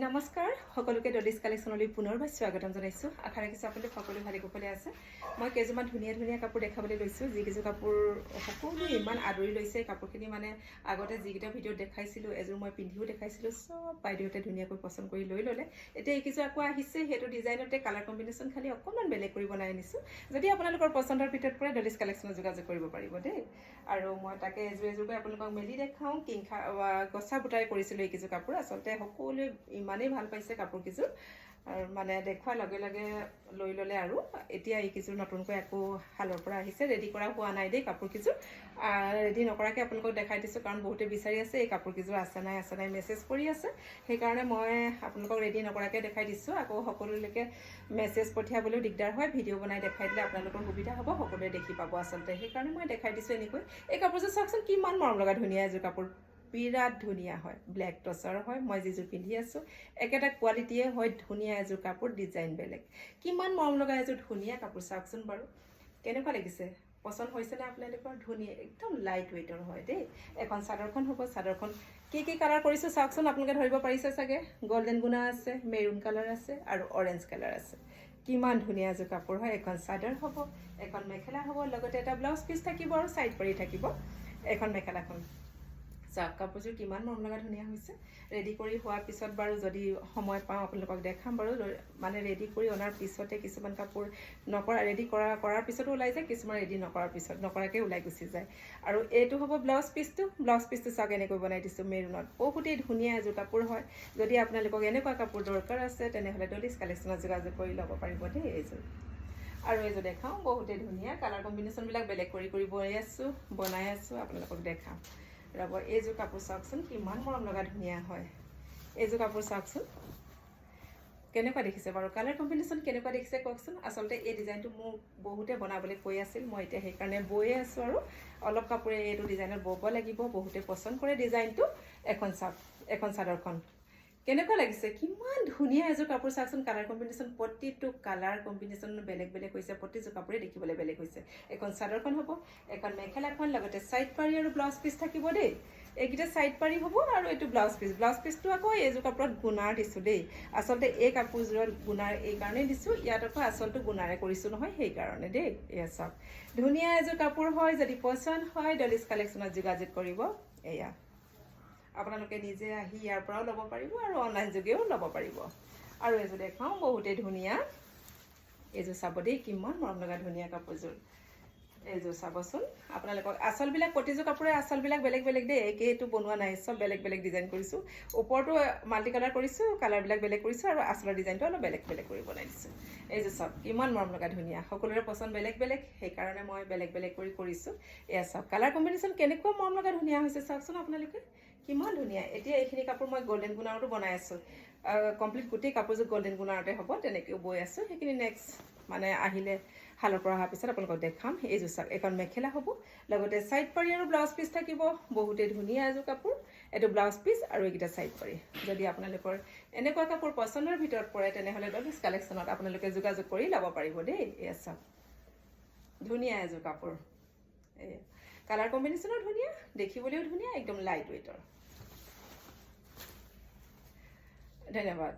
নমস্কাৰ সকলোকে ডলিজ কালেকশ্যনলৈ পুনৰবাৰ স্বাগতম জনাইছোঁ। আশা ৰাখিছোঁ আপোনালোক সকলো ভালে কুশলে আছে। মই কেইযোৰমান ধুনীয়া ধুনীয়া কাপোৰ দেখাবলৈ লৈছোঁ, যিকেইযোৰ কাপোৰ সকলোৱে ইমান আদৰি লৈছে। কাপোৰখিনি মানে আগতে যিকেইটা ভিডিঅ'ত দেখাইছিলোঁ, এযোৰ মই পিন্ধিও দেখাইছিলোঁ, চব বাইদেউহঁতে ধুনীয়াকৈ পচন্দ কৰি লৈ ল'লে। এতিয়া এইকেইযোৰ আকৌ আহিছে, সেইটো ডিজাইনতে কালাৰ কম্বিনেশ্যন খালি অকণমান বেলেগ কৰি বনাই আনিছোঁ। যদি আপোনালোকৰ পচন্দৰ ভিতৰত পৰে ডলিজ কালেকশ্যনত যোগাযোগ কৰিব পাৰিব দেই। আৰু মই তাকে এযোৰকৈ আপোনালোকক মেলি দেখাওঁ। গছা বুটাই কৰিছিলোঁ এইকেইযোৰ কাপোৰ। আচলতে সকলোৱে ইমানেই ভাল পাইছে কাপোৰকেইযোৰ, আৰু মানে দেখুৱাৰ লগে লগে লৈ ল'লে। আৰু এতিয়া এইকেইযোৰ নতুনকৈ আকৌ শালৰ পৰা আহিছে, ৰেডি কৰা হোৱা নাই দেই কাপোৰকেইযোৰ। ৰেডি নকৰাকৈ আপোনালোকক দেখাই দিছোঁ, কাৰণ বহুতে বিচাৰি আছে এই কাপোৰকেইযোৰ আছে নাই মেছেজ কৰি আছে। সেইকাৰণে মই আপোনালোকক ৰেডি নকৰাকৈ দেখাই দিছোঁ। আকৌ সকলোলৈকে মেছেজ পঠিয়াবলৈও দিগদাৰ হয়, ভিডিঅ' বনাই দেখাই দিলে আপোনালোকৰ সুবিধা হ'ব, সকলোৱে দেখি পাব আচলতে। সেইকাৰণে মই দেখাই দিছোঁ এনেকৈ। এই কাপোৰযোৰ চাওকচোন, কিমান মৰম লগা ধুনীয়া এযোৰ কাপোৰ, বিৰাট ধুনীয়া হয়। ব্লেক টচৰ হয়, মই যিযোৰ পিন্ধি আছোঁ একেটা কোৱালিটিয়ে হয়। ধুনীয়া এযোৰ কাপোৰ, ডিজাইন বেলেগ, কিমান মৰম লগা এযোৰ ধুনীয়া কাপোৰ। চাওকচোন বাৰু কেনেকুৱা লাগিছে, পচন্দ হৈছেনে আপোনালোকৰ? ধুনীয়া, একদম লাইট ৱেইটৰ হয় দেই। এখন চাদৰখন হ'ব, চাদৰখন কি কালাৰ কৰিছোঁ চাওকচোন, আপোনালোকে ধৰিব পাৰিছে চাগে। গল্ডেন গুণা আছে, মেৰুণ কালাৰ আছে আৰু অৰেঞ্জ কালাৰ আছে। কিমান ধুনীয়া এযোৰ কাপোৰ হয়। এখন চাদৰ হ'ব, এখন মেখেলা হ'ব, লগতে এটা ব্লাউজ পিচ থাকিব আৰু চাইড পাৰি থাকিব এখন মেখেলাখন। চাওক কাপোৰযোৰ কিমান মৰম লগা ধুনীয়া হৈছে। ৰেডি কৰি হোৱাৰ পিছত বাৰু যদি সময় পাওঁ আপোনালোকক দেখাম বাৰু। মানে ৰেডি কৰি অনাৰ পিছতে কিছুমান কাপোৰ ৰেডি কৰাৰ পিছতো ওলাই যায়, কিছুমান ৰেডি নকৰাকৈ ওলাই গুচি যায়। আৰু এইটো হ'ব ব্লাউজ পিচটো। ব্লাউজ পিচটো চাওক এনেকৈ বনাই দিছোঁ মেৰুণত। বহুতেই ধুনীয়া এযোৰ কাপোৰ হয়। যদি আপোনালোকক এনেকুৱা কাপোৰ দৰকাৰ আছে তেনেহ'লে ডলিজ কালেকশ্যনত যোগাযোগ কৰি ল'ব পাৰিব দেই এইযোৰ। আৰু এইযোৰ দেখাওঁ, বহুতেই ধুনীয়া। কালাৰ কম্বিনেশ্যনবিলাক বেলেগ কৰি বনাই আছোঁ, আপোনালোকক দেখাম ৰ'ব। এইযোৰ কাপোৰ চাওকচোন, কিমান মৰম লগা ধুনীয়া হয়। এইযোৰ কাপোৰ চাওকচোন কেনেকুৱা দেখিছে বাৰু, কালাৰ কম্বিনেশ্যন কেনেকুৱা দেখিছে কওকচোন। আচলতে এই ডিজাইনটো মোক বহুতে বনাবলৈ কৈ আছিল, মই এতিয়া সেইকাৰণে বৈয়ে আছোঁ। আৰু অলপ কাপোৰে এইটো ডিজাইনত ব'ব লাগিব, বহুতে পচন্দ কৰে ডিজাইনটো। এখন চাওক, এখন চাদৰখন কেনেকুৱা লাগিছে, কিমান ধুনীয়া এযোৰ কাপোৰ। চাওকচোন কালাৰ কম্বিনেশ্যন, প্ৰতিটো কালাৰ কম্বিনেশ্যন বেলেগ বেলেগ হৈছে, প্ৰতিযোৰ কাপোৰে দেখিবলৈ বেলেগ হৈছে। এখন চাদৰখন হ'ব, এখন মেখেলাখন, লগতে চাইড পাৰি আৰু ব্লাউজ পিচ থাকিব দেই। এইকেইটা চাইড পাৰি হ'ব আৰু এইটো ব্লাউজ পিচটো আকৌ এইযোৰ কাপোৰত গুণাৰ দিছোঁ দেই। আচলতে এই কাপোৰযোৰত গুণাৰ এইকাৰণেই দিছোঁ, ইয়াত আকৌ আচলটো গুণাৰে কৰিছোঁ নহয়, সেইকাৰণে দেই। এয়া চাওক ধুনীয়া এযোৰ কাপোৰ হয়। যদি পচন্দ হয় ডলিজ কালেকশ্যনত যোগাযোগ কৰিব। এয়া আপোনালোকে নিজে আহি ইয়াৰ পৰাও ল'ব পাৰিব আৰু অনলাইন যোগেও ল'ব পাৰিব। আৰু এইযোৰ দেখাওঁ, বহুতেই ধুনীয়া। এইযোৰ চাব দেই, কিমান মৰম লগা ধুনীয়া কাপোৰযোৰ। এইযোৰ চাবচোন আপোনালোকক। আঁচলবিলাক প্ৰতিযোৰ কাপোৰে আঁচলবিলাক বেলেগ বেলেগ দেই, একেইটো বনোৱা নাই, চব বেলেগ বেলেগ ডিজাইন কৰিছোঁ। ওপৰতো মাল্টি কালাৰ কৰিছোঁ, কালাৰবিলাক বেলেগ কৰিছোঁ, আৰু আঁচলৰ ডিজাইনটো অলপ বেলেগ বেলেগ কৰি বনাই দিছোঁ। এইযোৰ চাওক কিমান মৰম লগা ধুনীয়া। সকলোৰে পচন্দ বেলেগ বেলেগ, সেইকাৰণে মই বেলেগ বেলেগ কৰি কৰিছোঁ। এয়া চাওক কালাৰ কম্বিনেশ্যন কেনেকুৱা মৰম লগা ধুনীয়া হৈছে, চাওকচোন আপোনালোকে কিমান ধুনীয়া। এতিয়া এইখিনি কাপোৰ মই গল্ডেন গুণাৰতো বনাই আছোঁ। কমপ্লিট গোটেই কাপোৰযোৰ গল্ডেন গুণাৰতে হ'ব, তেনেকৈও বৈ আছোঁ। সেইখিনি নেক্সট মানে আহিলে শালৰ পৰা অহাৰ পিছত আপোনালোকক দেখাম। এইযোৰ চাওক এখন মেখেলা হ'ব, লগতে চাইড পাৰি আৰু ব্লাউজ পিচ থাকিব। বহুতেই ধুনীয়া এযোৰ কাপোৰ। এইটো ব্লাউজ পিচ আৰু এইকেইটা চাইড পাৰি। যদি আপোনালোকৰ এনেকুৱা কাপোৰ পচন্দৰ ভিতৰত পৰে তেনেহ'লে ডলিজ কালেকশ্যনত আপোনালোকে যোগাযোগ কৰি ল'ব পাৰিব দেই। এয়া চাওক ধুনীয়া এযোৰ কাপোৰ। এই কালাৰ কম্বিনেশ্যনো ধুনীয়া, দেখিবলৈও ধুনীয়া, একদম লাইট ৱেইটৰ। ধন্যবাদ।